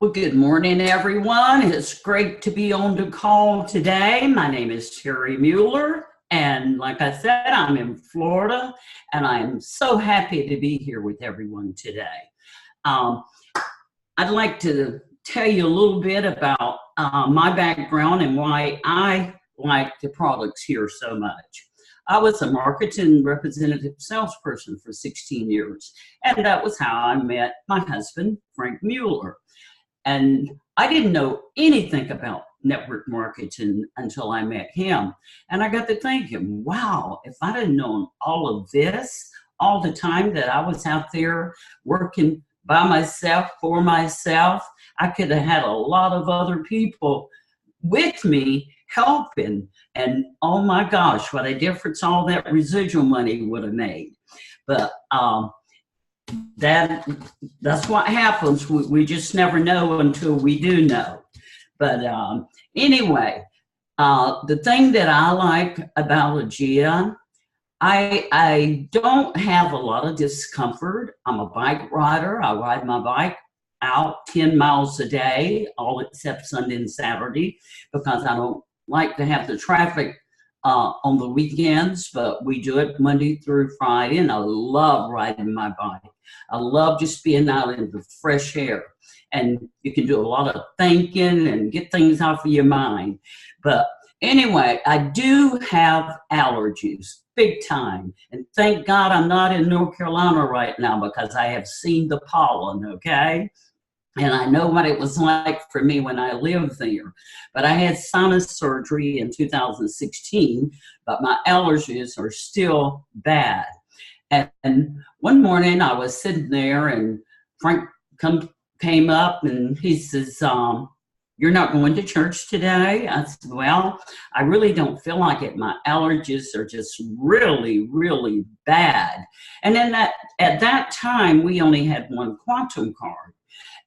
Well, good morning, everyone. It's great to be on the call today. My name is Terry Mueller, and like I said, I'm in Florida, and I'm so happy to be here with everyone today. I'd like to tell you a little bit about my background and why I like the products here so much. I was a marketing representative salesperson for 16 years, and that was how I met my husband, Frank Mueller. And I didn't know anything about network marketing until I met him. And I got to thinking, wow, if I'd have known all of this all the time that I was out there working by myself, for myself, I could have had a lot of other people with me helping. And oh my gosh, what a difference all that residual money would have made. But that's what happens. We just never know until we do know. But anyway, the thing that I like about AEGEA, I don't have a lot of discomfort. I'm a bike rider. I ride my bike out 10 miles a day, all except Sunday and Saturday, because I don't like to have the traffic on the weekends, but we do it Monday through Friday, and I love riding my bike. I love just being out in the fresh air, and you can do a lot of thinking and get things off of your mind. But anyway, I do have allergies, big time, and thank God I'm not in North Carolina right now because I have seen the pollen, okay? And I know what it was like for me when I lived there. But I had sinus surgery in 2016, but my allergies are still bad. And one morning I was sitting there and Frank came up and he says, you're not going to church today? I said, well, I really don't feel like it. My allergies are just really, really bad. And then at that time, we only had one Quantum card.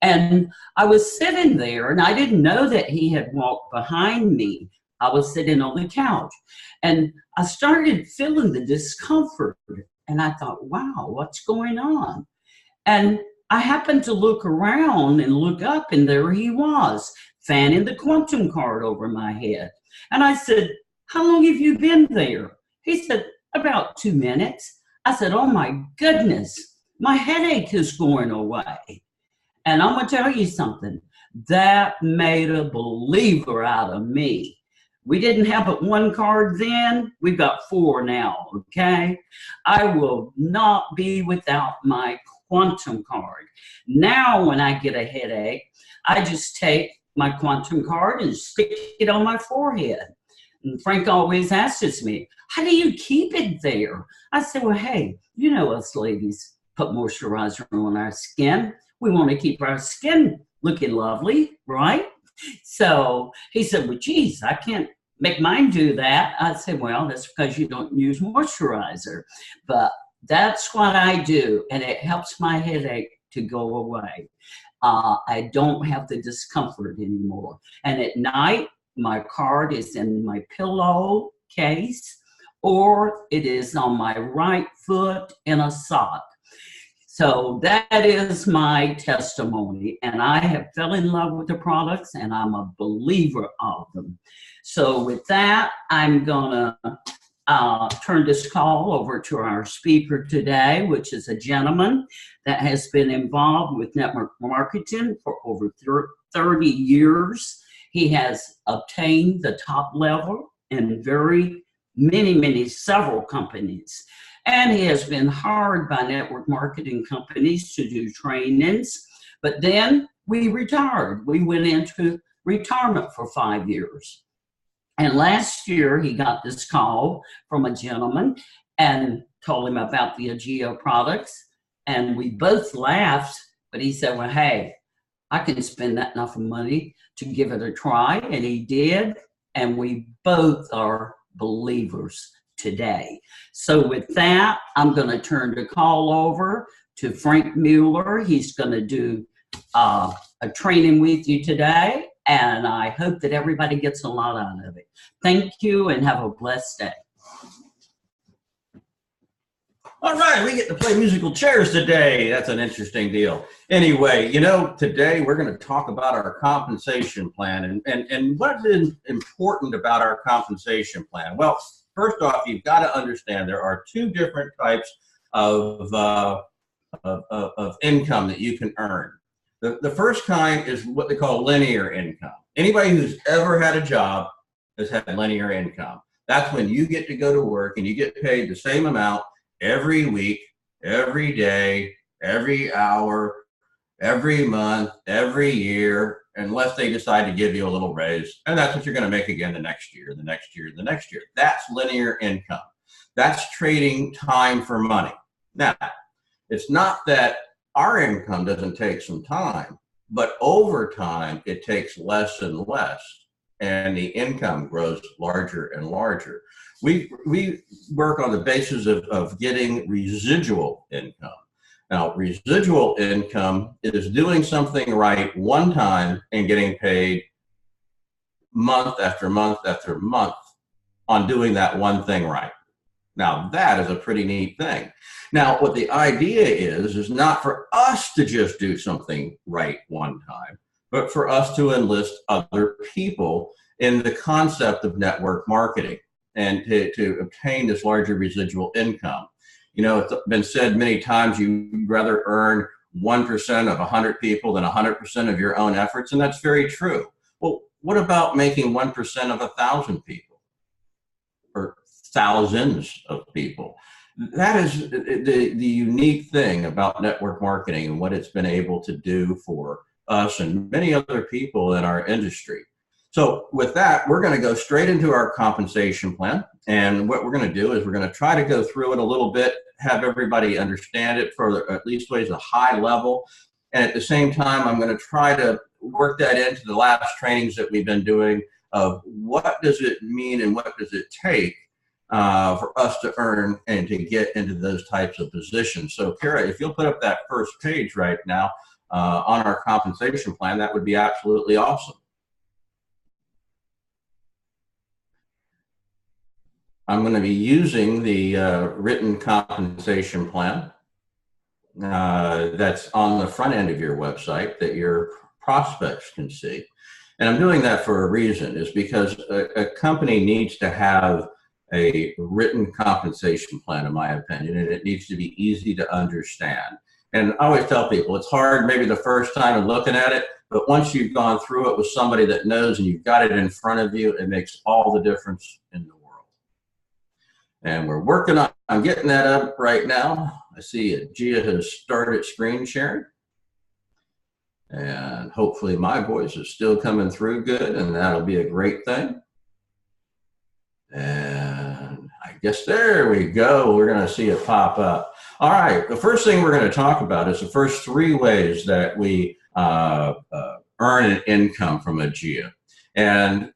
And I was sitting there, and I didn't know that he had walked behind me. I was sitting on the couch, and I started feeling the discomfort, and I thought, wow, what's going on? And I happened to look around and look up, and there he was, fanning the Quantum card over my head. And I said, how long have you been there? He said, about 2 minutes. I said, oh my goodness, my headache is going away. And I'm going to tell you something, that made a believer out of me. We didn't have but one card then. We've got 4 now, okay? I will not be without my Quantum card. Now when I get a headache, I just take my Quantum card and stick it on my forehead. And Frank always asks me, how do you keep it there? I said, well, hey, you know us ladies put moisturizer on our skin. We want to keep our skin looking lovely, right? So he said, well, geez, I can't make mine do that. I said, well, that's because you don't use moisturizer. But that's what I do, and it helps my headache to go away. I don't have the discomfort anymore. And at night, my card is in my pillow case, or it is on my right foot in a sock. So that is my testimony, and I have fell in love with the products, and I'm a believer of them. So with that, I'm gonna turn this call over to our speaker today, which is a gentleman that has been involved with network marketing for over 30 years. He has obtained the top level in several companies. And he has been hired by network marketing companies to do trainings. But then we retired. We went into retirement for 5 years. And last year, he got this call from a gentleman and told him about the AEGEA products. And we both laughed, but he said, well, hey, I can spend that enough money to give it a try. And he did. And we both are believers today. So with that, I'm going to turn the call over to Frank Mueller. He's going to do a training with you today, and I hope that everybody gets a lot out of it. Thank you, and have a blessed day. All right, we get to play musical chairs today. That's an interesting deal. Anyway, you know, today we're going to talk about our compensation plan and what is important about our compensation plan. Well, first off, you've got to understand there are two different types of income that you can earn. The first kind is what they call linear income. Anybody who's ever had a job has had linear income. That's when you get to go to work and you get paid the same amount every week, every day, every hour, every month, every year, unless they decide to give you a little raise. And that's what you're going to make again the next year, the next year, the next year. That's linear income. That's trading time for money. Now, it's not that our income doesn't take some time, but over time, it takes less and less, and the income grows larger and larger. We work on the basis of getting residual income. Now, residual income is doing something right one time and getting paid month after month after month on doing that one thing right. Now, that is a pretty neat thing. Now, what the idea is not for us to just do something right one time, but for us to enlist other people in the concept of network marketing and to obtain this larger residual income. You know, it's been said many times, you'd rather earn 1% of 100 people than 100% of your own efforts, and that's very true. Well, what about making 1% of 1,000 people or thousands of people? That is the unique thing about network marketing and what it's been able to do for us and many other people in our industry. So with that, we're going to go straight into our compensation plan. And what we're going to do is we're going to try to go through it a little bit, have everybody understand it for at least ways a high level. And at the same time, I'm going to try to work that into the last trainings that we've been doing of what does it mean and what does it take for us to earn and to get into those types of positions. So Kara, if you'll put up that first page right now on our compensation plan, that would be absolutely awesome. I'm going to be using the written compensation plan that's on the front end of your website that your prospects can see. And I'm doing that for a reason, is because a company needs to have a written compensation plan, in my opinion, and it needs to be easy to understand. And I always tell people it's hard maybe the first time of looking at it, but once you've gone through it with somebody that knows and you've got it in front of you, it makes all the difference in the world. And we're working on getting that up right now. I see AEGEA has started screen sharing. And hopefully my voice is still coming through good, and that'll be a great thing. And I guess there we go. We're going to see it pop up. All right. The first thing we're going to talk about is the first three ways that we earn an income from AEGEA. And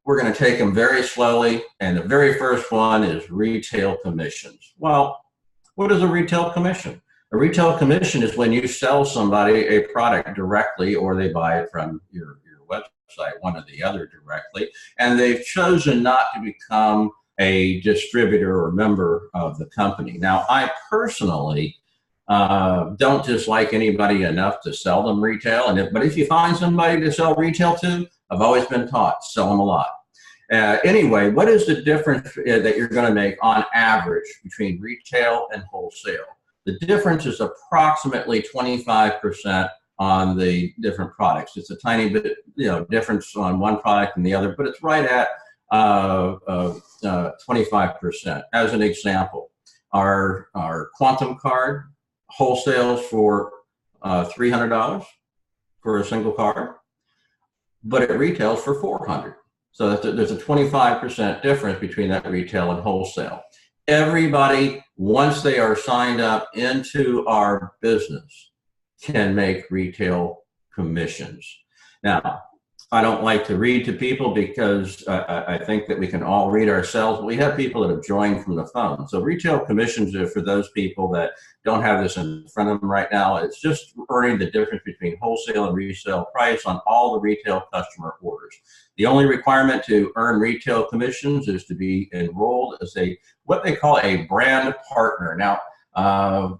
we're going to take them very slowly. And the very first one is retail commissions. Well, what is a retail commission? A retail commission is when you sell somebody a product directly, or they buy it from your website, one or the other directly, and they've chosen not to become a distributor or member of the company. Now, I personally don't dislike anybody enough to sell them retail, but if you find somebody to sell retail to, I've always been taught, sell them a lot. Anyway, what is the difference that you're going to make on average between retail and wholesale? The difference is approximately 25% on the different products. It's a tiny bit, difference on one product and the other, but it's right at 25%. As an example, our Quantum card wholesales for $300 for a single card, but it retails for $400. So there's a 25% difference between that retail and wholesale. Everybody, once they are signed up into our business, can make retail commissions. Now, I don't like to read to people because I think that we can all read ourselves, but we have people that have joined from the phone. So retail commissions are for those people that don't have this in front of them right now. It's just earning the difference between wholesale and resale price on all the retail customer orders. The only requirement to earn retail commissions is to be enrolled as what they call a brand partner. Now, Let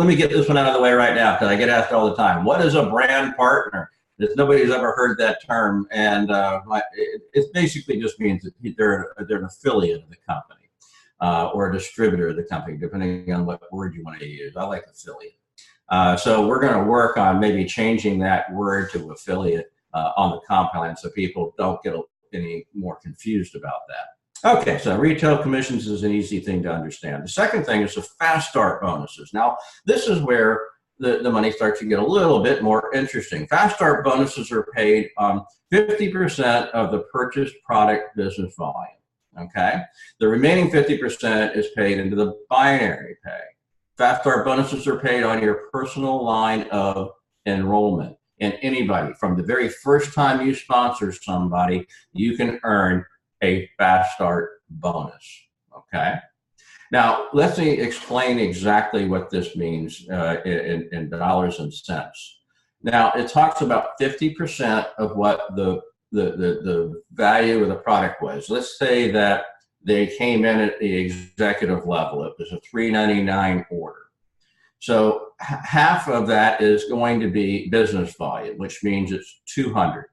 me get this one out of the way right now because I get asked all the time. What is a brand partner? Nobody's ever heard that term, and it basically just means that they're an affiliate of the company or a distributor of the company, depending on what word you want to use. I like affiliate. So we're going to work on maybe changing that word to affiliate on the comp plan so people don't get any more confused about that. Okay, so retail commissions is an easy thing to understand. The second thing is the fast start bonuses. Now, this is where the money starts to get a little bit more interesting. Fast start bonuses are paid on 50% of the purchased product business volume, okay? The remaining 50% is paid into the binary pay. Fast start bonuses are paid on your personal line of enrollment. And anybody, from the very first time you sponsor somebody, you can earn a fast start bonus, okay? Now, let me explain exactly what this means in dollars and cents. Now, it talks about 50% of what the value of the product was. Let's say that they came in at the executive level. It was a $3.99 order. So half of that is going to be business volume, which means it's 200,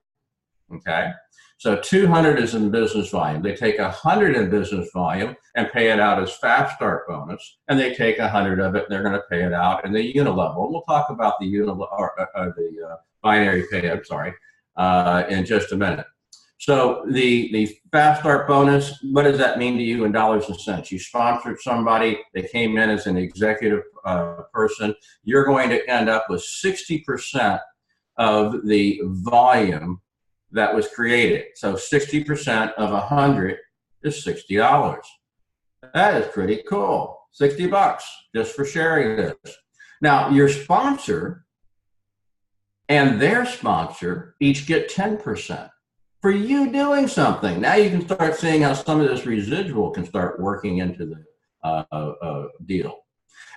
okay? So 200 is in business volume. They take 100 in business volume and pay it out as fast start bonus, and they take 100 of it and they're going to pay it out in the unilevel. And we'll talk about the the binary pay, I'm sorry, in just a minute. So the fast start bonus, what does that mean to you in dollars and cents? You sponsored somebody, they came in as an executive person, you're going to end up with 60% of the volume that was created. So 60% of 100 is $60. That is pretty cool. 60 bucks just for sharing this. Now, your sponsor and their sponsor each get 10% for you doing something. Now you can start seeing how some of this residual can start working into the deal.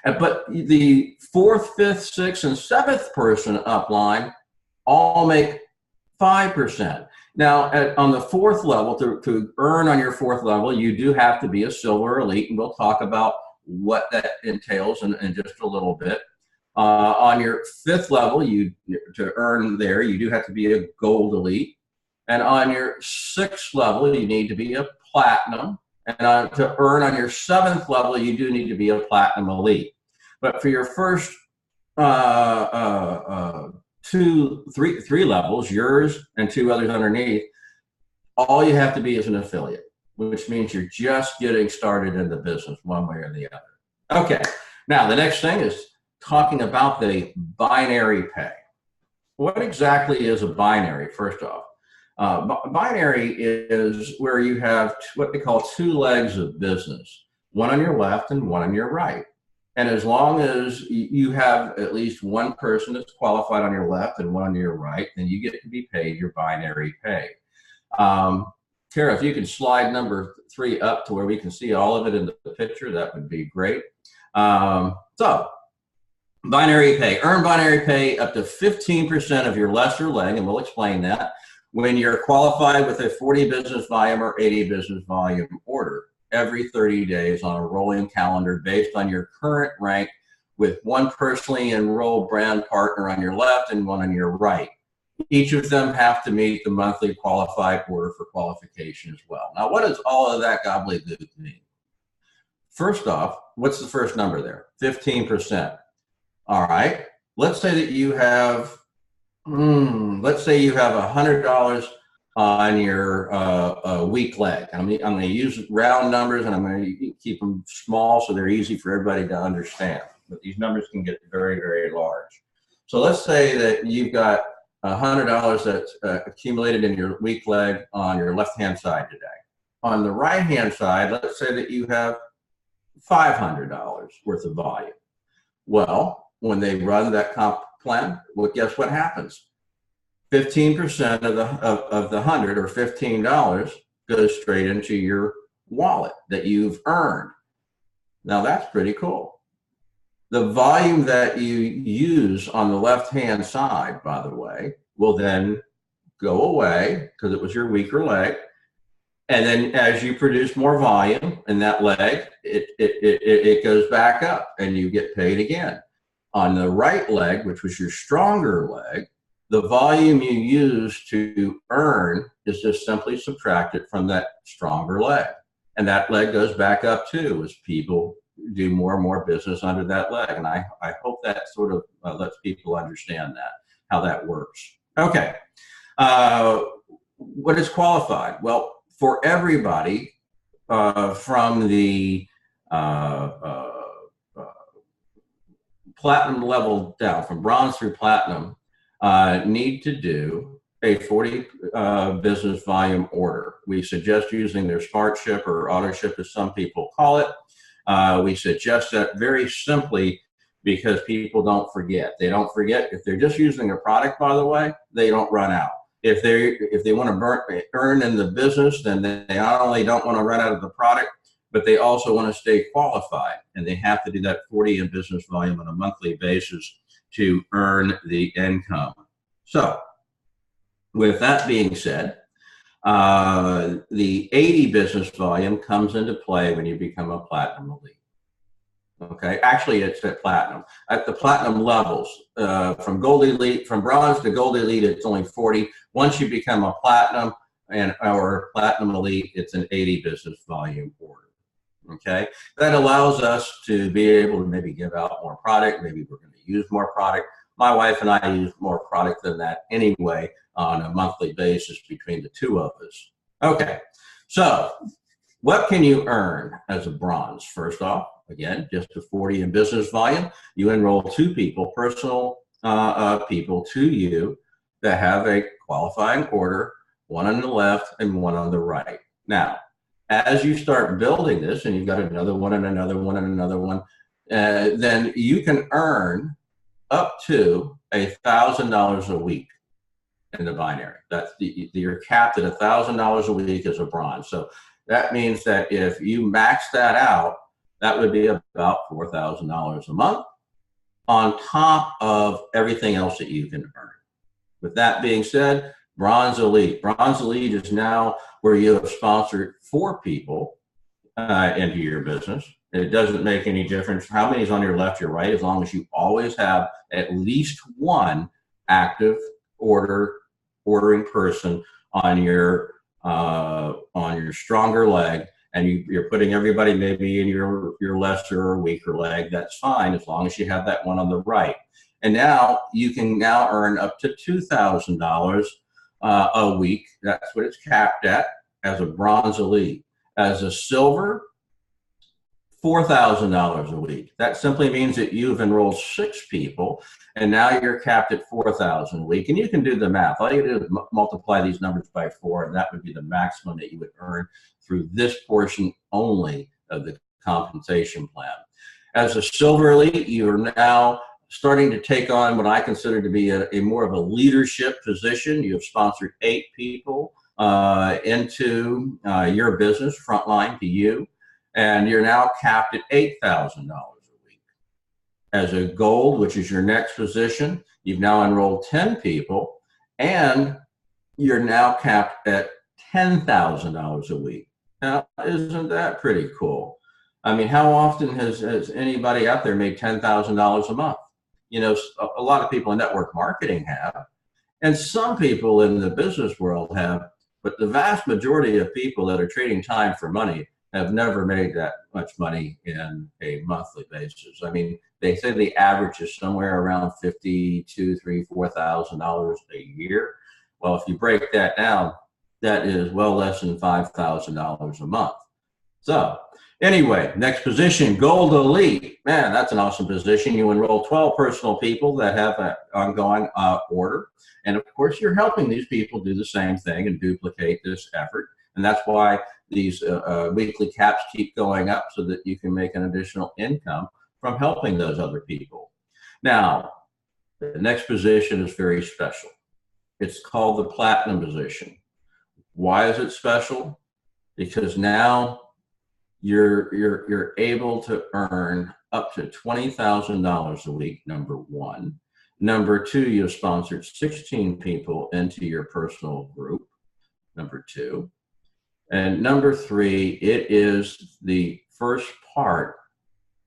But the fourth, fifth, sixth, and seventh person upline all make 5%. Now, on the fourth level, to earn on your fourth level, you do have to be a silver elite, and we'll talk about what that entails in just a little bit. On your fifth level, to earn there, you do have to be a gold elite. And on your sixth level, you need to be a platinum. And to earn on your seventh level, you do need to be a platinum elite. But for your first three levels, yours and two others underneath, all you have to be is an affiliate, which means you're just getting started in the business one way or the other. Okay, now the next thing is talking about the binary pay. What exactly is a binary, first off? Binary is where you have what they call two legs of business, one on your left and one on your right. And as long as you have at least one person that's qualified on your left and one on your right, then you get to be paid your binary pay. Tara, if you can slide number 3 up to where we can see all of it in the picture, that would be great. So, binary pay. Earn binary pay up to 15% of your lesser leg, and we'll explain that, when you're qualified with a 40 business volume or 80 business volume order every 30 days on a rolling calendar based on your current rank, with one personally enrolled brand partner on your left and one on your right. Each of them have to meet the monthly qualified order for qualification as well. Now, what does all of that gobbledygook mean? First off, what's the first number there? 15%. All right. Let's say that you have, let's say you have $100 on your weak leg. I'm going to use round numbers, and I'm going to keep them small so they're easy for everybody to understand. But these numbers can get very, very large. So let's say that you've got $100 that's accumulated in your weak leg on your left-hand side today. On the right-hand side, let's say that you have $500 worth of volume. Well, when they run that comp plan, well, guess what happens? 15% of the 100, or $15, goes straight into your wallet that you've earned. Now that's pretty cool. The volume that you use on the left-hand side, by the way, will then go away because it was your weaker leg, And then as you produce more volume in that leg, it goes back up and you get paid again. On the right leg, which was your stronger leg, the volume you use to earn is just simply subtracted from that stronger leg. And that leg goes back up too as people do more and more business under that leg. And I hope that sort of lets people understand that, how that works. Okay. What is qualified? Well, for everybody from the platinum level down, from bronze through platinum, need to do a 40 business volume order. We suggest using their smart ship or auto ship, as some people call it. We suggest that very simply because people don't forget. They don't forget. If they're just using a product, by the way, they don't run out. If they want to earn in the business, then they not only don't want to run out of the product, but they also want to stay qualified. And they have to do that 40 in business volume on a monthly basis to earn the income. So with that being said, the 80 business volume comes into play when you become a platinum elite. Okay, actually it's at platinum. At the platinum levels, from gold elite, from bronze to gold elite, it's only 40. Once you become a platinum or platinum elite, it's an 80 business volume order. Okay, that allows us to be able to maybe give out more product. Maybe we're going to use more product. My wife and I use more product than that anyway on a monthly basis between the two of us. Okay, so what can you earn as a bronze? First off, again, just a 40 in business volume. You enroll 2 people, personal people to you that have a qualifying order, one on the left and one on the right. Now, as you start building this and you've got another one and another one and another one, then you can earn up to $1,000 a week in the binary. That's you're capped at $1,000 a week as a bronze. So that means that if you max that out, that would be about $4,000 a month on top of everything else that you can earn. With that being said, Bronze Elite. Bronze Elite is now where you have sponsored 4 people into your business. It doesn't make any difference how many is on your left or right, as long as you always have at least one active ordering person on your stronger leg, and you're putting everybody maybe in your lesser or weaker leg. That's fine as long as you have that one on the right. And now you can now earn up to $2,000 a week. That's what it's capped at as a Bronze Elite. As a Silver, $4,000 a week. That simply means that you've enrolled 6 people, and now you're capped at $4,000 a week. And you can do the math. All you do is multiply these numbers by 4, and that would be the maximum that you would earn through this portion only of the compensation plan. As a Silver Elite, you are now starting to take on what I consider to be a more of a leadership position. You have sponsored 8 people into your business, frontline to you, and you're now capped at $8,000 a week. As a Gold, which is your next position, you've now enrolled 10 people, and you're now capped at $10,000 a week. Now, isn't that pretty cool? I mean, how often has anybody out there made $10,000 a month? You know, a lot of people in network marketing have, and some people in the business world have, but the vast majority of people that are trading time for money have never made that much money in a monthly basis. I mean, they say the average is somewhere around $52,000, $3,000, $4,000 a year. Well, if you break that down, that is well less than $5,000 a month. So anyway, next position, Gold Elite. Man, that's an awesome position. You enroll 12 personal people that have an ongoing order. And of course, you're helping these people do the same thing and duplicate this effort. And that's why these weekly caps keep going up, so that you can make an additional income from helping those other people. Now, the next position is very special. It's called the Platinum position. Why is it special? Because now you're able to earn up to $20,000 a week, number one. Number two, you've sponsored 16 people into your personal group, number two. And number 3, it is the first part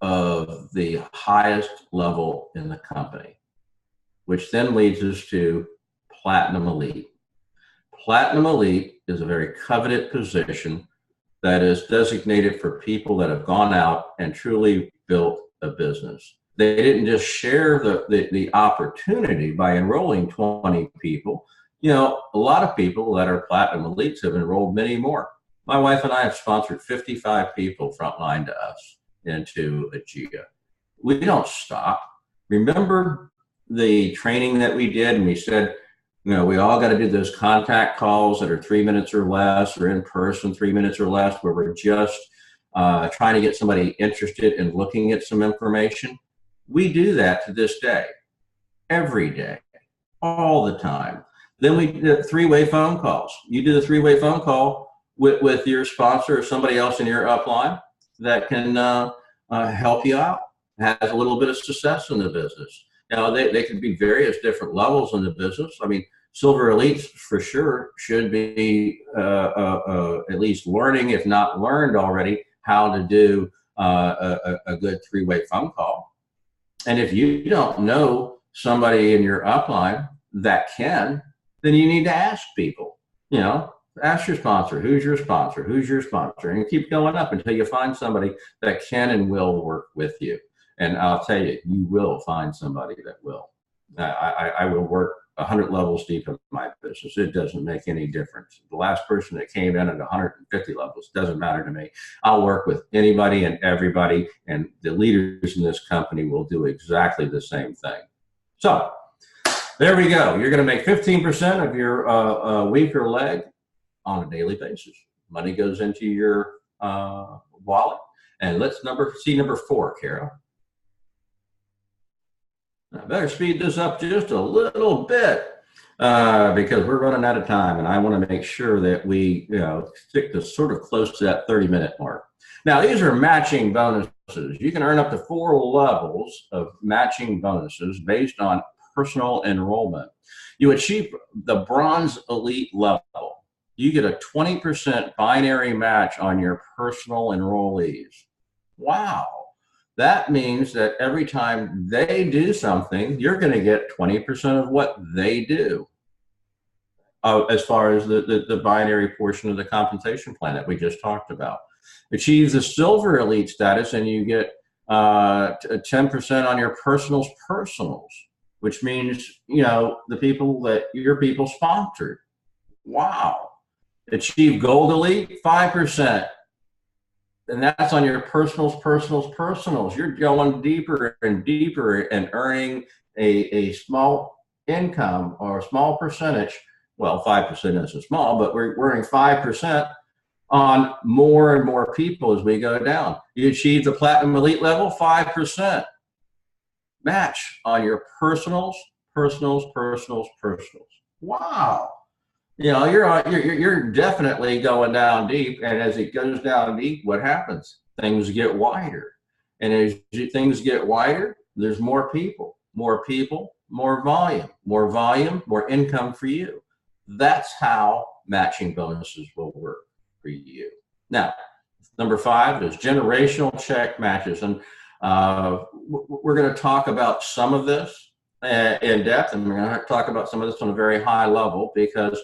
of the highest level in the company, which then leads us to Platinum Elite. Platinum Elite is a very coveted position that is designated for people that have gone out and truly built a business. They didn't just share the opportunity by enrolling 20 people. You know, a lot of people that are Platinum Elites have enrolled many more. My wife and I have sponsored 55 people frontline to us into AEGEA. We don't stop. Remember the training that we did, and we said, you know, we all got to do those contact calls that are 3 minutes or less, or in person 3 minutes or less, where we're just trying to get somebody interested in looking at some information. We do that to this day, every day, all the time. Then we do 3-way phone calls. You do the 3-way phone call with your sponsor or somebody else in your upline that can help you out, has a little bit of success in the business. Now, they could be various different levels in the business. I mean, Silver Elites for sure should be at least learning, if not learned already, how to do a good 3-way phone call. And if you don't know somebody in your upline that can, then you need to ask people, you know, ask your sponsor, who's your sponsor, who's your sponsor, and keep going up until you find somebody that can and will work with you. And I'll tell you, you will find somebody that will. I will work 100 levels deep in my business. It doesn't make any difference. The last person that came in at 150 levels doesn't matter to me. I'll work with anybody and everybody, and the leaders in this company will do exactly the same thing. So there we go. You're going to make 15% of your weaker leg on a daily basis. Money goes into your wallet. And let's see number 4, Kara. I better speed this up just a little bit because we're running out of time, and I want to make sure that we stick to sort of close to that 30-minute mark. Now, these are matching bonuses. You can earn up to 4 levels of matching bonuses based on personal enrollment. You achieve the Bronze Elite level. You get a 20% binary match on your personal enrollees. Wow. That means that every time they do something, you're going to get 20% of what they do. As far as the binary portion of the compensation plan that we just talked about. Achieves the Silver Elite status, and you get 10% on your personals, which means, you know, the people that your people sponsored. Wow. Achieve Gold Elite, 5%. And that's on your personals. You're going deeper and deeper and earning a small income or a small percentage. Well, 5% isn't small, but we're earning 5% on more and more people as we go down. You achieve the Platinum Elite level, 5% match on your personals. Wow. You know, you're definitely going down deep, and as it goes down deep, what happens? Things get wider, and as things get wider, there's more people, more volume, more income for you. That's how matching bonuses will work for you. Now, number 5 is generational check matches, and we're going to talk about some of this in depth, and we're going to talk about some of this on a very high level because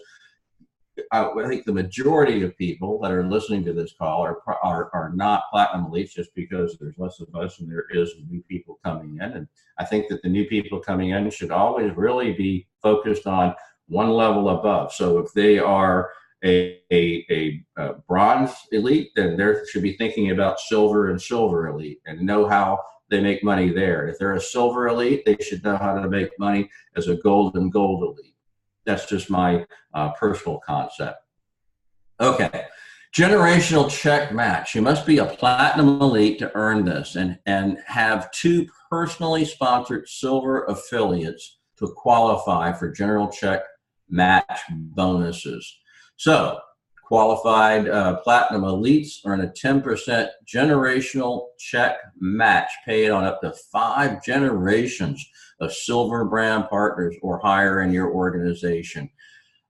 I think the majority of people that are listening to this call are not Platinum Elites just because there's less of us and there is new people coming in. And I think that the new people coming in should always really be focused on one level above. So if they are a Bronze Elite, then they should be thinking about Silver and Silver Elite and know how they make money there. If they're a Silver Elite, they should know how to make money as a Gold and Gold Elite. That's just my personal concept. Okay, generational check match. You must be a Platinum Elite to earn this and have 2 personally sponsored Silver affiliates to qualify for general check match bonuses. So qualified Platinum Elites earn a 10% generational check match paid on up to 5 generations of Silver brand partners or higher in your organization.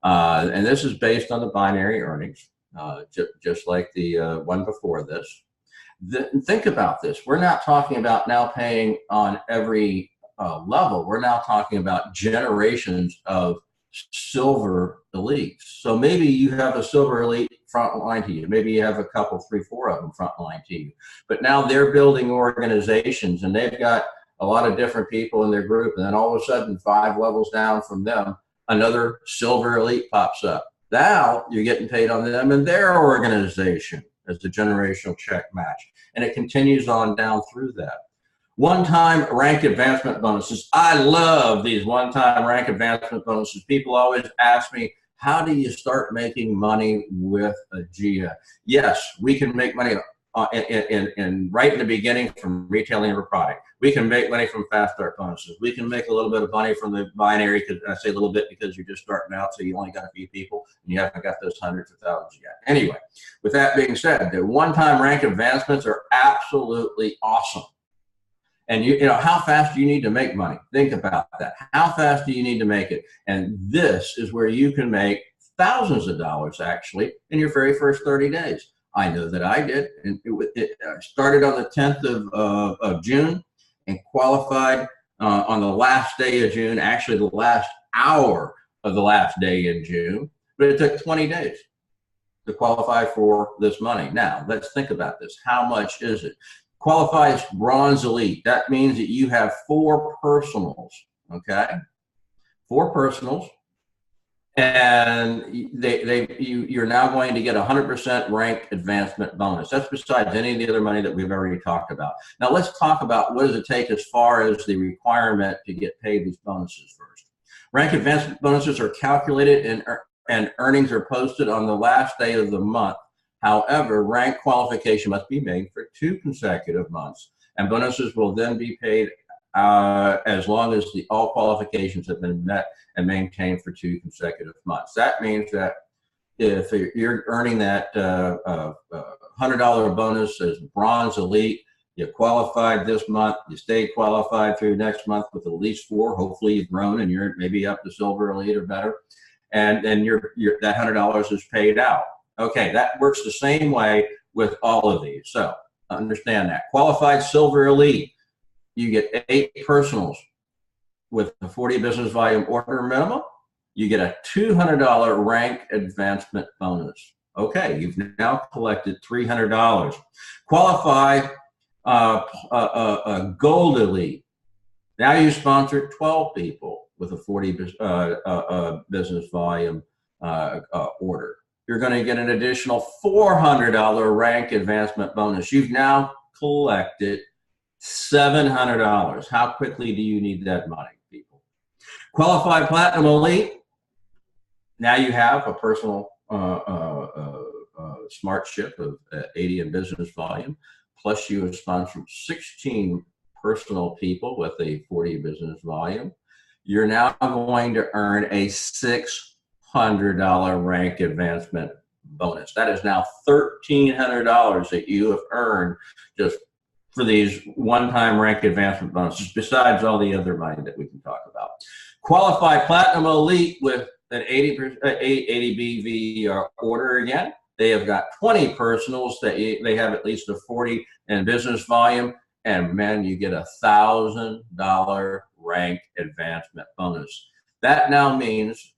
And this is based on the binary earnings. just like the one before this. Think about this. We're not talking about now paying on every level. We're now talking about generations of silver elites. So maybe you have a silver elite front line to you. Maybe you have a couple, 3, 4 of them front line to you. But now they're building organizations and they've got a lot of different people in their group. And then all of a sudden, 5 levels down from them, another silver elite pops up. Now you're getting paid on them and their organization as the generational check match. And it continues on down through that. One-time rank advancement bonuses. I love these one-time rank advancement bonuses. People always ask me, how do you start making money with AEGEA? Yes, we can make money right in the beginning from retailing of a product. We can make money from fast start bonuses. We can make a little bit of money from the binary, because I say a little bit because you're just starting out, so you only got a few people and you haven't got those hundreds of thousands yet. Anyway, with that being said, the one-time rank advancements are absolutely awesome. And you know, how fast do you need to make money? Think about that. How fast do you need to make it? And this is where you can make thousands of dollars actually in your very first 30 days. I know that I did. And it started on the 10th of June and qualified on the last day of June, actually the last hour of the last day in June, but it took 20 days to qualify for this money. Now, let's think about this. How much is it? Qualifies bronze elite. That means that you have 4 personals, okay? 4 personals, and you're now going to get 100% rank advancement bonus. That's besides any of the other money that we've already talked about. Now let's talk about what does it take as far as the requirement to get paid these bonuses first. Rank advancement bonuses are calculated and earnings are posted on the last day of the month. However, rank qualification must be made for 2 consecutive months, and bonuses will then be paid as long as all qualifications have been met and maintained for 2 consecutive months. That means that if you're earning that $100 bonus as bronze elite, you qualified this month, you stay qualified through next month with at least 4. Hopefully you've grown and you're maybe up to silver elite or better, and then that $100 is paid out. Okay, that works the same way with all of these. So understand that. Qualified silver elite, you get 8 personals with a 40 business volume order minimum. You get a $200 rank advancement bonus. Okay, you've now collected $300. Qualify a gold elite. Now you sponsor 12 people with a 40 business volume order. You're going to get an additional $400 rank advancement bonus. You've now collected $700. How quickly do you need that money, people? Qualified platinum elite. Now you have a personal smart ship of 80 in business volume, plus you have sponsored 16 personal people with a 40 business volume. You're now going to earn a $600 rank advancement bonus. That is now $1,300 that you have earned just for these one-time rank advancement bonuses, besides all the other money that we can talk about. Qualified platinum elite with an 80 BV order again. They have got 20 personals that they have at least a 40 in business volume, and man, you get $1,000 rank advancement bonus. That now means,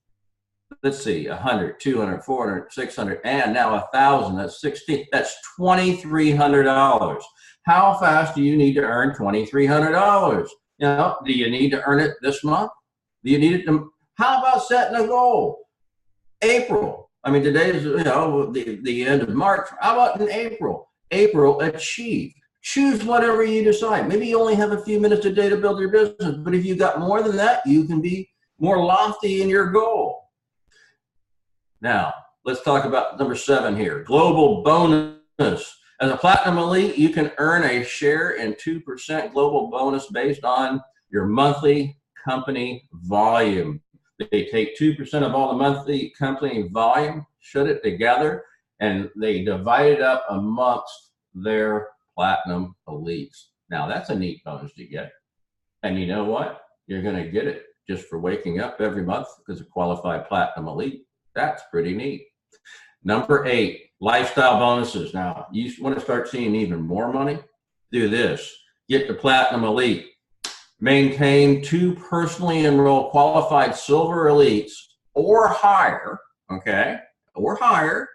let's see, 100, 200, 400, 600, and now 1,000. That's 16. That's $2,300. How fast do you need to earn $2,300? You know, do you need to earn it this month? Do you need it to? How about setting a goal? April. I mean, today is, you know, the end of March. How about in April? April, achieve. Choose whatever you decide. Maybe you only have a few minutes a day to build your business, but if you got more than that, you can be more lofty in your goal. Now, let's talk about number 7 here, global bonus. As a platinum elite, you can earn a share in 2% global bonus based on your monthly company volume. They take 2% of all the monthly company volume, shut it together, and they divide it up amongst their platinum elites. Now, that's a neat bonus to get. And you know what? You're going to get it just for waking up every month because a qualified platinum elite. That's pretty neat. Number 8, lifestyle bonuses. Now, you want to start seeing even more money? Do this. Get the Platinum Elite. Maintain 2 personally enrolled qualified Silver Elites or higher, okay, or higher,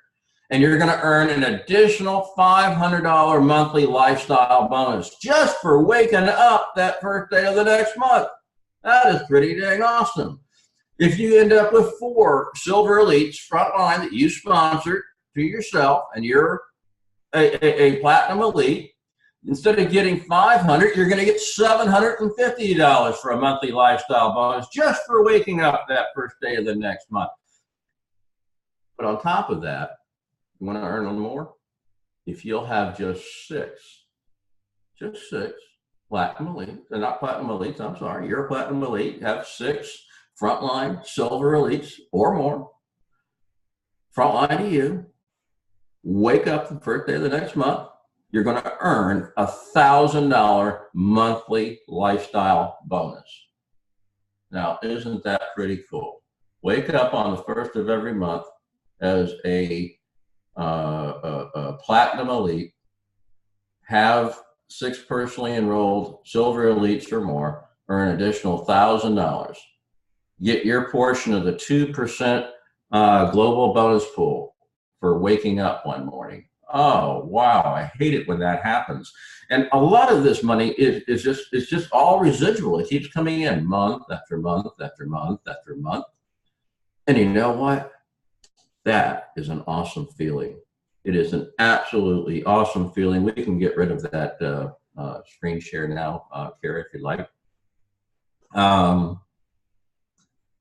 and you're going to earn an additional $500 monthly lifestyle bonus just for waking up that first day of the next month. That is pretty dang awesome. If you end up with 4 Silver Elites frontline that you sponsored to yourself and you're a Platinum Elite, instead of getting $500, you're going to get $750 for a monthly lifestyle bonus just for waking up that first day of the next month. But on top of that, you want to earn a little more? If you'll have just 6 Platinum Elites, they're not Platinum Elites, I'm sorry, you're a Platinum Elite, have 6 frontline Silver Elites or more, frontline to you, wake up the first day of the next month, you're going to earn a $1,000 monthly lifestyle bonus. Now, isn't that pretty cool? Wake up on the first of every month as a Platinum Elite, have 6 personally enrolled Silver Elites or more, earn an additional $1,000. Get your portion of the 2% global bonus pool for waking up one morning. Oh, wow, I hate it when that happens. And a lot of this money is just all residual. It keeps coming in month after month after month after month. And you know what? That is an awesome feeling. It is an absolutely awesome feeling. We can get rid of that screen share now, Kara, if you'd like.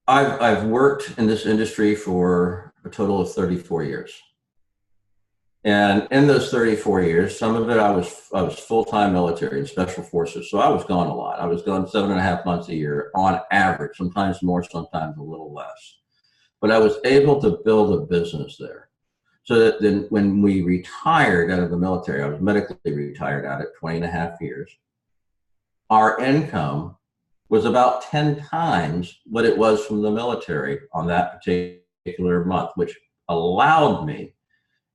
I've worked in this industry for a total of 34 years. And in those 34 years, some of it I was full-time military and special forces. So I was gone a lot. I was gone 7.5 months a year on average, sometimes more, sometimes a little less. But I was able to build a business there. So that then when we retired out of the military, I was medically retired out at 20.5 years, our income was about 10 times what it was from the military on that particular month, which allowed me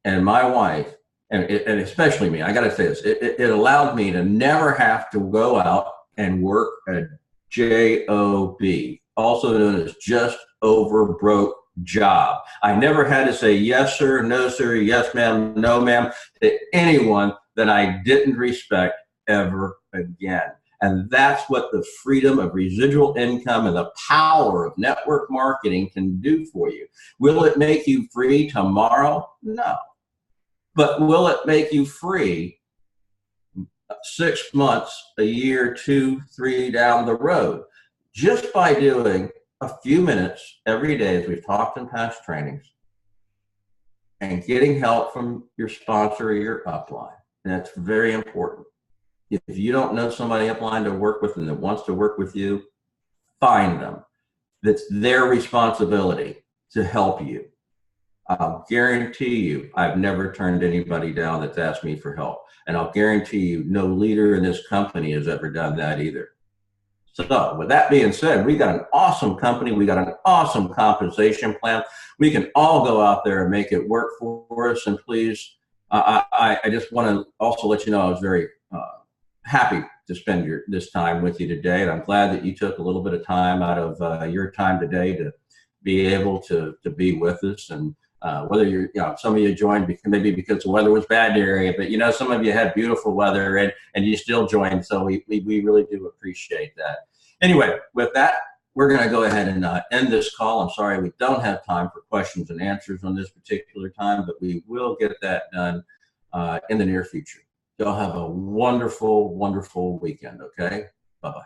and my wife, and especially me, I got to say this, it allowed me to never have to go out and work a job, also known as just over broke job. I never had to say yes sir, no sir, yes ma'am, no ma'am to anyone that I didn't respect ever again. And that's what the freedom of residual income and the power of network marketing can do for you. Will it make you free tomorrow? No. But will it make you free 6 months, a year, 2, 3 down the road? Just by doing a few minutes every day, as we've talked in past trainings, and getting help from your sponsor or your upline. And that's very important. If you don't know somebody upline to work with and that wants to work with you, find them. That's their responsibility to help you. I'll guarantee you, I've never turned anybody down that's asked me for help. And I'll guarantee you, no leader in this company has ever done that either. So with that being said, we got an awesome company. We got an awesome compensation plan. We can all go out there and make it work for us. And please, I just want to also let you know I was very happy to spend this time with you today. And I'm glad that you took a little bit of time out of your time today to be able to be with us. And whether you're, some of you joined maybe because the weather was bad in the area, but some of you had beautiful weather and you still joined. So we really do appreciate that. Anyway, with that, we're going to go ahead and end this call. I'm sorry we don't have time for questions and answers on this particular time, but we will get that done in the near future. Y'all have a wonderful, wonderful weekend, okay? Bye-bye.